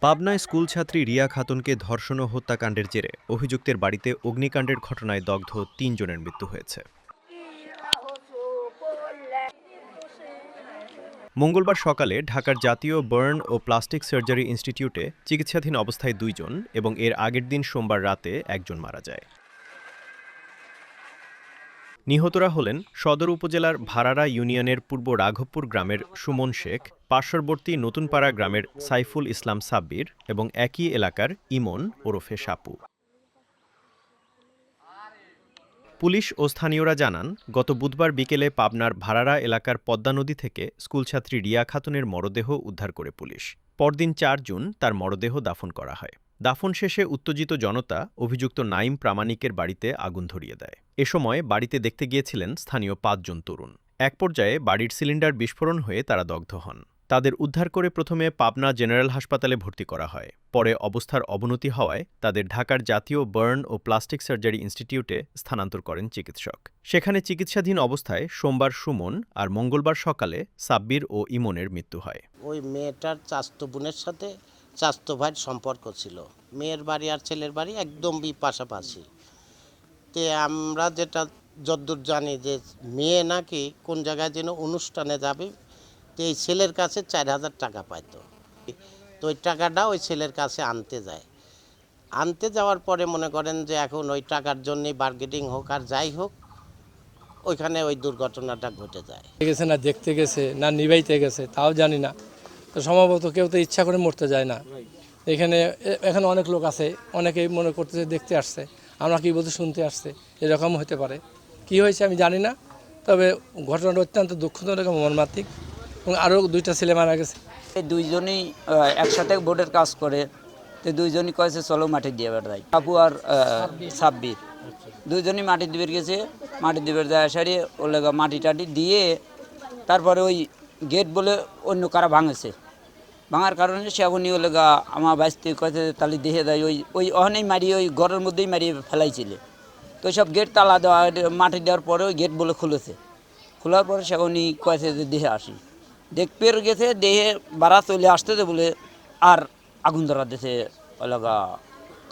পাবনায় স্কুলছাত্রী রিয়া খাতুনকে ধর্ষণ ও হত্যাকাণ্ডের জেরে অভিযুক্তের বাড়িতে অগ্নিকাণ্ডের ঘটনায় দগ্ধ ৩ জনের মৃত্যু হয়েছে। মঙ্গলবার সকালে ঢাকার জাতীয় বার্ন ও প্লাস্টিক সার্জারি ইনস্টিটিউটে চিকিৎসাধীন অবস্থায় ২ জন এবং এর আগের দিন সোমবার রাতে একজন মারা যায়। নিহতরা হলেন সদর উপজেলার ভাড়ারা ইউনিয়নের পূর্ব রাঘবপুর গ্রামের সুমন শেখ, পার্শ্ববর্তী নতুনপাড়া গ্রামের সাইফুল ইসলাম সাব্বির এবং একই এলাকার ইমন ওরফে সাপু। পুলিশ ও স্থানীয়রা জানান, গত বুধবার বিকেলে পাবনার ভাড়ারা এলাকার পদ্মা নদী থেকে স্কুলছাত্রী রিয়া খাতুনের মরদেহ উদ্ধার করে পুলিশ। পরদিন ৪ জুন তার মরদেহ দাফন করা হয়। দাফন শেষে উত্তেজিত জনতা অভিযুক্ত নাইম প্রামাণিকের বাড়িতে আগুন ধরিয়ে দেয়। এ সময় বাড়িতে দেখতে গিয়েছিলেন স্থানীয় ৫ জন তরুণ। এক পর্যায়ে বাড়ির সিলিন্ডার বিস্ফোরণ হয়ে তারা দগ্ধ হন। তাদের উদ্ধার করে প্রথমে পাবনা জেনারেল হাসপাতালে ভর্তি করা হয়। পরে অবস্থার অবনতি হওয়ায় তাদের ঢাকার জাতীয় বার্ন ও প্লাস্টিক সার্জারি ইনস্টিটিউটে স্থানান্তর করেন চিকিৎসক। সেখানে চিকিৎসাধীন অবস্থায় সোমবার সুমন আর মঙ্গলবার সকালে সাব্বির ও ইমনের মৃত্যু হয়। ওই মেয়েটার চাচাতো বোনের সাথে চাচাতো ভাইয়ের সম্পর্ক ছিল। মেয়ের বাড়ি আর ছেলের বাড়ি একদমই পাশাপাশি। তে আমরা যেটা যদ্দূর জানি যে মেয়ে নাকি কোন জায়গায় যেন অনুষ্ঠানে যাবে, তো এই ছেলের কাছে ৪,০০০ টাকা পাইতো। তো ওই টাকাটা ওই ছেলের কাছে আনতে যায়। আনতে যাওয়ার পরে মনে করেন যে এখন ওই টাকার জন্যই বার্গেটিং হোক আর যাই হোক, ওইখানে ওই দুর্ঘটনাটা ঘটে যায়। গেছে না দেখতে গেছে না নিবাইতে গেছে তাও জানি না। তো সম্ভবত কেউ তো ইচ্ছা করে মরতে যায় না। এখানে অনেক লোক আছে, অনেকেই মনে করতেছে দেখতে আসছে, আমরা কি বলতে শুনতে আসছে, এরকম হতে পারে। কি হয়েছে আমি জানি না, তবে ঘটনাটা অত্যন্ত দুঃখজনক এবং মর্মান্তিক এবং আরও 2টা ছেলে মারা গেছে। এই দুইজনই একসাথে বোর্ডের কাজ করে, তো দুইজনই কয়েছে চলো মাটি দিয়ে বেড়াই। আপু আর সাব্বির দুইজনই মাটি দিবে গেছে। মাটি দিবে যায় সারিয়ে ওলেগা মাটি টাটি দিয়ে তারপরে ওই গেট বলে অন্য কারা ভাঙেছে। ভাঙার কারণে সে উনি ওলেগা আমার বাইসতে কয়েছে তালি দেখে দেয় ওই অহনেই মারিয়ে ওই ঘরের মধ্যেই মারিয়ে ফেলাইছিল। তো সব গেট তালা দেওয়া মাটি দেওয়ার পরে ওই গেট বলে খুলেছে। খোলার পরে সে উনি কয়েছে যে দেহে আসি দেখতে গেছে, দেহে বাড়া চলে আসতেছে বলে আর আগুন ধরা দিয়েছে। ওলাগা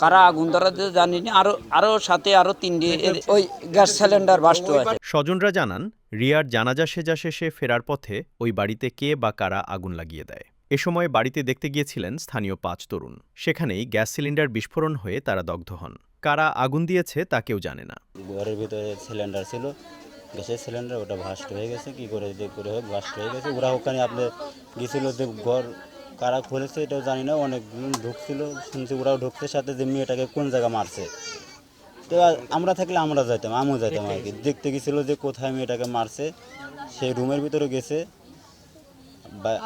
কারা আগুন ধরা দিতে জানি না। আরো সাথে আরো 3টি ওই গ্যাস সিলিন্ডার বাস্ট হয়েছে। স্বজনরা জানান, রিয়ার জানাজা সেজা শেষে ফেরার পথে ওই বাড়িতে কে বা কারা আগুন লাগিয়ে দেয়। এ সময় বাড়িতে দেখতে গিয়েছিলেন স্থানীয় 5 তরুণ। সেখানেই গ্যাস সিলিন্ডার বিস্ফোরণ হয়ে তারা দগ্ধ হন। কারা আগুন দিয়েছে তা কেউ জানে না। ঘরের ভিতরে সিলিন্ডার ছিল, গ্যাসের সিলিন্ডার, ওটা ভাস্ট হয়ে গেছে। কি করে যে করে হোক ভাস্ট হয়ে গেছে। ওরা ওখানে আপনার গেছিল যে ঘর কারা খুলেছে এটাও জানি না। অনেক ঢুকছিল, শুনছি ওরাও ঢুকছে সাথে যে মেয়েটাকে কোন জায়গা মারছে। তো আমরা থাকলে আমরা যাইতাম, আমিও যাইতাম আর কি। দেখতে গেছিল যে কোথায় মেয়েটাকে মারছে। সেই রুমের ভিতরে গেছে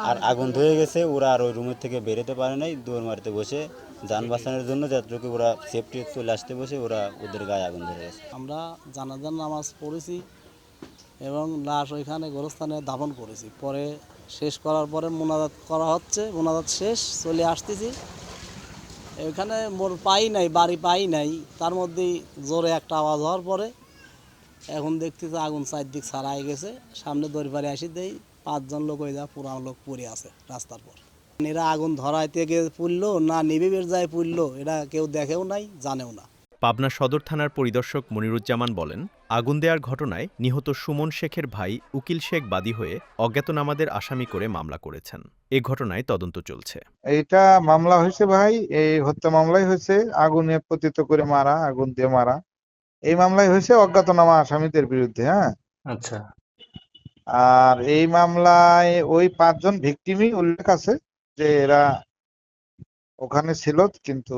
আর আগুন ধরে গেছে। ওরা আর ওই রুমের থেকে বেরোতে পারে নাই, দৌড় মারতে বসে যান বাঁচানোর জন্য যাত্রীকে ওরা সেফটি চলে আসতে বসে ওরা ওদের গায়ে আগুন ধরে গেছে। আমরা জানাজার নামাজ পড়েছি এবং লাশ ওইখানে গোরস্থানে দাফন করেছি। পরে শেষ করার পরে মোনাজাত করা হচ্ছে, মোনাজাত শেষ চলে আসতেছি। এখানে মোর পাই নাই, বাড়ি পাই নাই, তার মধ্যেই জোরে একটা আওয়াজ হওয়ার পরে এখন দেখতেছি আগুন চারদিক ছাড়াই গেছে। সামনে দড়ি পারে আসি দেই 5 জন লোক ওই যা পুরা লোক পড়ে আছে রাস্তার পর। এরা আগুন ধরাইতে গিয়ে পুড়লো না নিবিবের যায় পুড়লো, এটা কেউ দেখেও নাই জানেও না। পাবনা সদর থানার পরিদর্শক মনিরুজ্জামান বলেন, আগুন দেওয়ার ঘটনায় নিহত সুমন শেখের ভাই উকিল শেখ বাদী হয়ে অজ্ঞাতনামাদের আসামি করে মামলা করেছেন। এ ঘটনায় তদন্ত চলছে। এইটা মামলা হয়েছে ভাই, এই হত্যা মামলাই হয়েছে। আগুনে পতিত করে মারা, আগুন দিয়ে মারা, এই মামলাই হয়েছে অজ্ঞাতনামা আসামিদের বিরুদ্ধে। হ্যাঁ, আচ্ছা। আর এই মামলায় ওই 5 জন ভিকটিমই উল্লেখ আছে যে এরা ওখানে ছিল, কিন্তু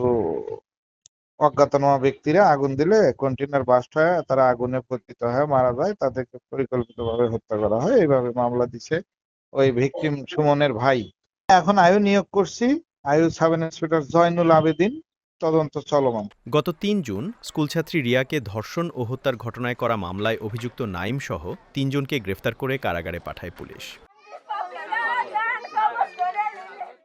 অজ্ঞাতনামা ব্যক্তিরা আগুন দিলে কন্টেনার বাস্ট হয়, তারা আগুনে পতিত হয়ে মারা যায়, তাদেরকে পরিকল্পিতভাবে হত্যা করা হয়। এইভাবে মামলা দিছে ওই ভিকটিম সুমনের ভাই। এখন আয়ু নিয়োগ করছি, আয়ু সাব ইন্সপেক্টর জয়নুল আবেদিন, তদন্ত চলমান। গত ৩ জুন স্কুলছাত্রী রিয়াকে ধর্ষণ ও হত্যার ঘটনায় করা মামলায় অভিযুক্ত নাইম সহ 3 জনকে গ্রেফতার করে কারাগারে পাঠায় পুলিশ।